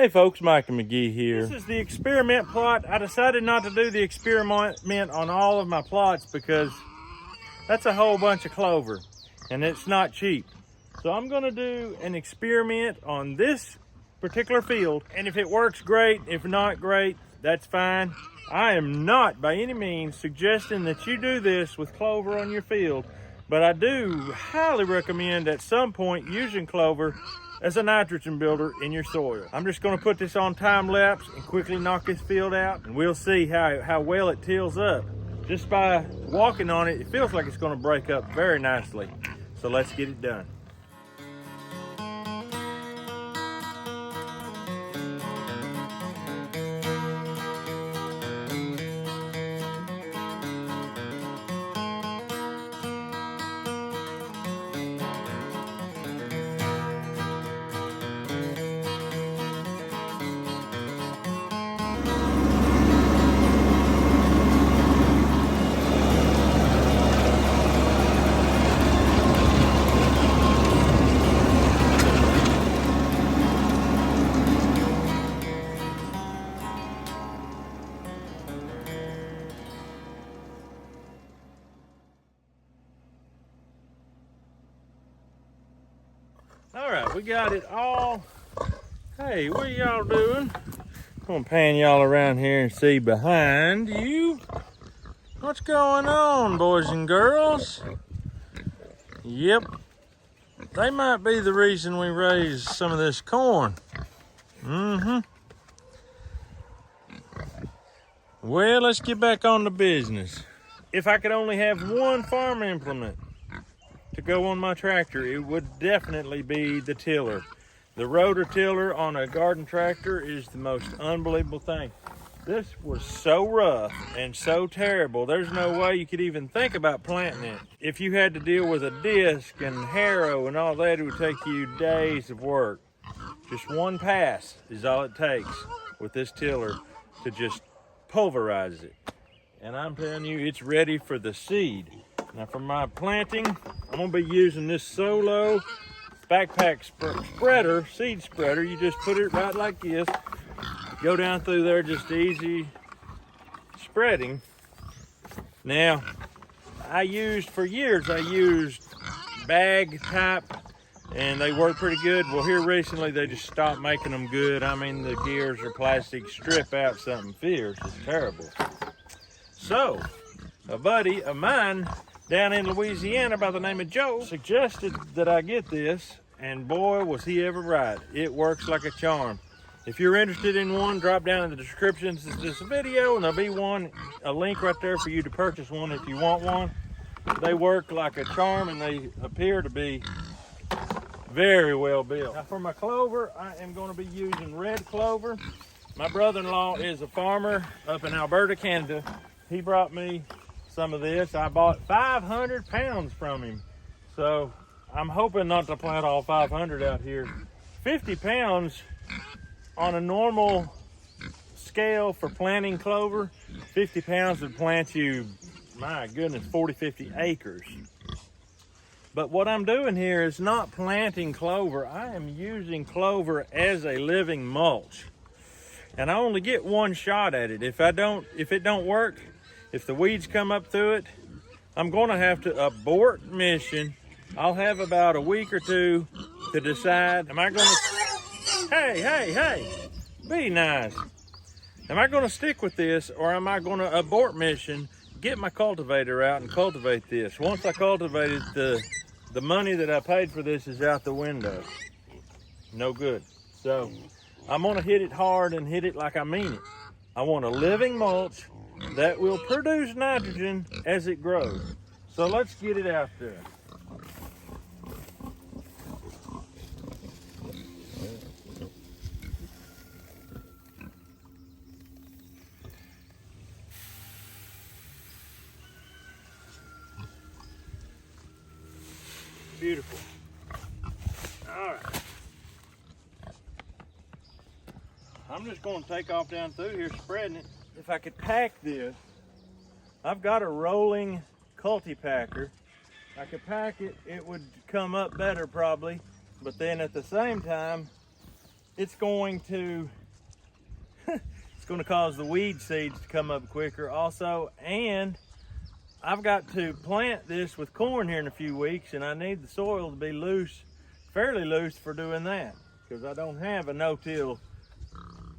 Hey folks, Mike and McGee here. This is the experiment plot. I decided not to do the experiment on all of my plots because that's a whole bunch of clover and it's not cheap. So I'm gonna do an experiment on this particular field, and if it works, great. If not, great, that's fine. I am not by any means suggesting that you do this with clover on your field, but I do highly recommend at some point using clover as a nitrogen builder in your soil. I'm just gonna put this on time lapse and quickly knock this field out, and we'll see how well it tills up. Just by walking on it, it feels like it's gonna break up very nicely. So let's get it done. All right, we got it all. Hey, what are y'all doing? I'm gonna pan y'all around here and see behind you. What's going on, boys and girls? Yep, they might be the reason we raised some of this corn. Well, let's get back on to business. If I could only have one farm implement to go on my tractor, it would definitely be the tiller. The rotor tiller on a garden tractor is the most unbelievable thing. This was so rough and so terrible, there's no way you could even think about planting it. If you had to deal with a disc and harrow and all that, it would take you days of work. Just one pass is all it takes with this tiller to just pulverize it. And I'm telling you, it's ready for the seed. Now for my planting, I'm gonna be using this Solo backpack spreader, seed spreader. You just put it right like this, go down through there, just easy spreading. Now, for years I used bag type and they work pretty good. Well, here recently they just stopped making them good. I mean, the gears are plastic, strip out something fierce, it's terrible. So, a buddy of mine down in Louisiana by the name of Joe suggested that I get this, and boy, was he ever right. It works like a charm. If you're interested in one, drop down in the descriptions of this video, and there'll be a link right there for you to purchase one if you want one. They work like a charm, and they appear to be very well built. Now for my clover, I am going to be using red clover. My brother-in-law is a farmer up in Alberta, Canada. He brought me some of this. I bought 500 pounds from him. So I'm hoping not to plant all 500 out here. 50 pounds on a normal scale for planting clover, 50 pounds would plant you, my goodness, 40, 50 acres. But what I'm doing here is not planting clover. I am using clover as a living mulch. And I only get one shot at it. If it don't work, if the weeds come up through it, I'm gonna have to abort mission. I'll have about a week or two to decide, am I gonna, hey, be nice. Am I gonna stick with this, or am I gonna abort mission, get my cultivator out and cultivate this? Once I cultivate it, the money that I paid for this is out the window. No good. So I'm gonna hit it hard and hit it like I mean it. I want a living mulch that will produce nitrogen as it grows. So let's get it out there. Beautiful. All right. I'm just going to take off down through here spreading it. If I could pack this, I've got a rolling cultipacker. I could pack it, it would come up better probably, but then at the same time, it's going to it's going to cause the weed seeds to come up quicker also. And I've got to plant this with corn here in a few weeks, and I need the soil to be loose, fairly loose for doing that, because I don't have a no-till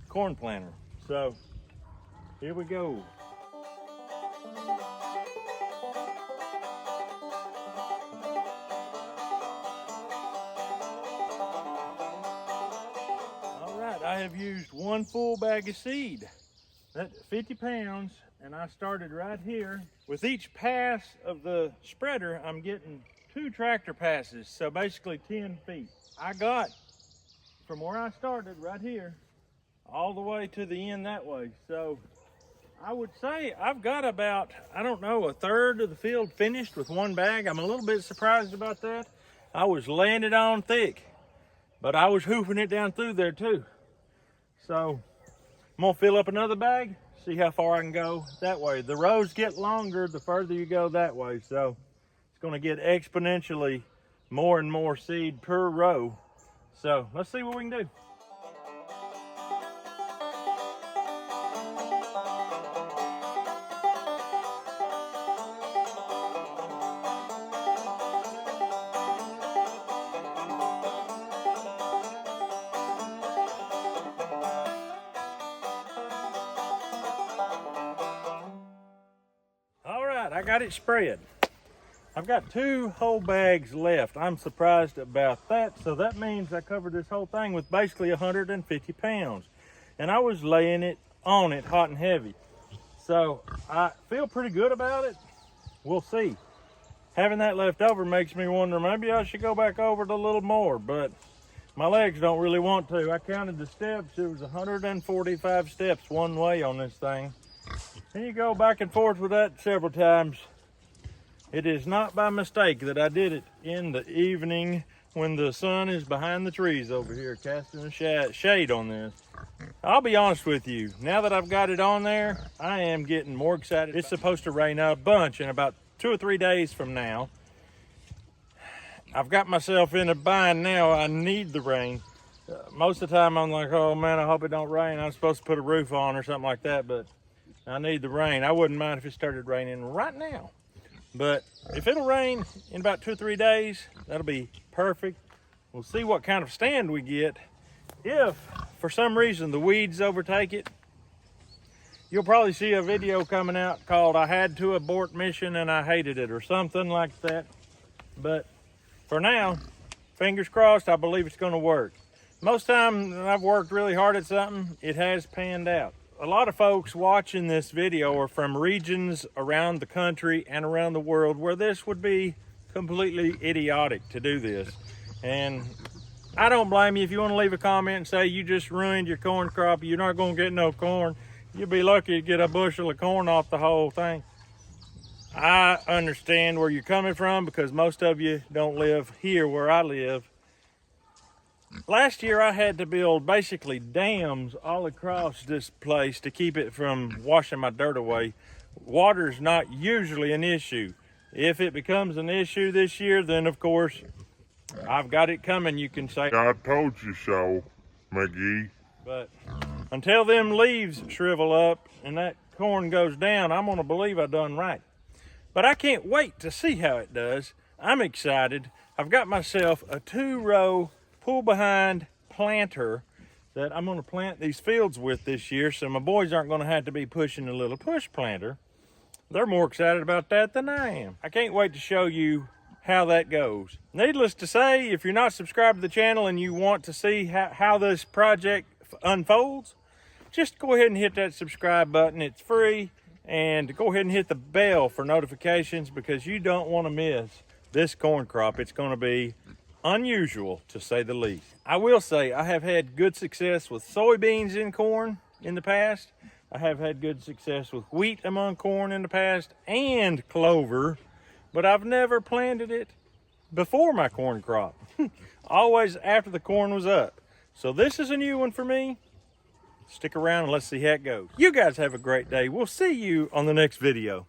corn planter. So here we go. All right, I have used 1 full bag of seed. That's 50 pounds, and I started right here. With each pass of the spreader, I'm getting 2 tractor passes, so basically 10 feet. I got from where I started right here all the way to the end that way. So I would say I've got about, I don't know, 1/3 of the field finished with 1 bag. I'm a little bit surprised about that. I was laying it on thick, but I was hoofing it down through there too. So I'm gonna fill up another bag, see how far I can go that way. The rows get longer the further you go that way, so it's gonna get exponentially more and more seed per row. So let's see what we can do. All right, I got it spread. I've got 2 whole bags left. I'm surprised about that. So that means I covered this whole thing with basically 150 pounds. And I was laying it on it hot and heavy. So I feel pretty good about it. We'll see. Having that left over makes me wonder, maybe I should go back over it a little more, but my legs don't really want to. I counted the steps. It was 145 steps one way on this thing. And you go back and forth with that several times. It is not by mistake that I did it in the evening when the sun is behind the trees over here, casting a shade on this. I'll be honest with you, now that I've got it on there, I am getting more excited. It's supposed to rain a bunch in about 2 or 3 days from now. I've got myself in a bind now. I need the rain. Most of the time I'm like, oh man, I hope it don't rain. I'm supposed to put a roof on or something like that, but I need the rain. I wouldn't mind if it started raining right now. But if it'll rain in about 2 or 3 days, that'll be perfect. We'll see what kind of stand we get. If for some reason the weeds overtake it, you'll probably see a video coming out called I Had to Abort Mission and I Hated It or something like that. But for now, fingers crossed, I believe it's gonna work. Most time I've worked really hard at something, it has panned out. A lot of folks watching this video are from regions around the country and around the world where this would be completely idiotic to do this. And I don't blame you if you want to leave a comment and say you just ruined your corn crop, you're not going to get no corn. You'll be lucky to get a bushel of corn off the whole thing. I understand where you're coming from because most of you don't live here where I live. Last year I had to build basically dams all across this place to keep it from washing my dirt away. Water's not usually an issue. If it becomes an issue this year, then of course I've got it coming, you can say. I told you so, McGee. But until them leaves shrivel up and that corn goes down, I'm gonna believe I done right. But I can't wait to see how it does. I'm excited. I've got myself a 2-row pull behind planter that I'm going to plant these fields with this year, so my boys aren't going to have to be pushing a little push planter. They're more excited about that than I am. I can't wait to show you how that goes. Needless to say, if you're not subscribed to the channel and you want to see how this project unfolds, just go ahead and hit that subscribe button. It's free, and go ahead and hit the bell for notifications because you don't want to miss this corn crop. It's going to be unusual, to say the least. I will say I have had good success with soybeans in corn in the past. I have had good success with wheat among corn in the past and clover, but I've never planted it before my corn crop. Always after the corn was up. So this is a new one for me. Stick around and let's see how it goes. You guys have a great day. We'll see you on the next video.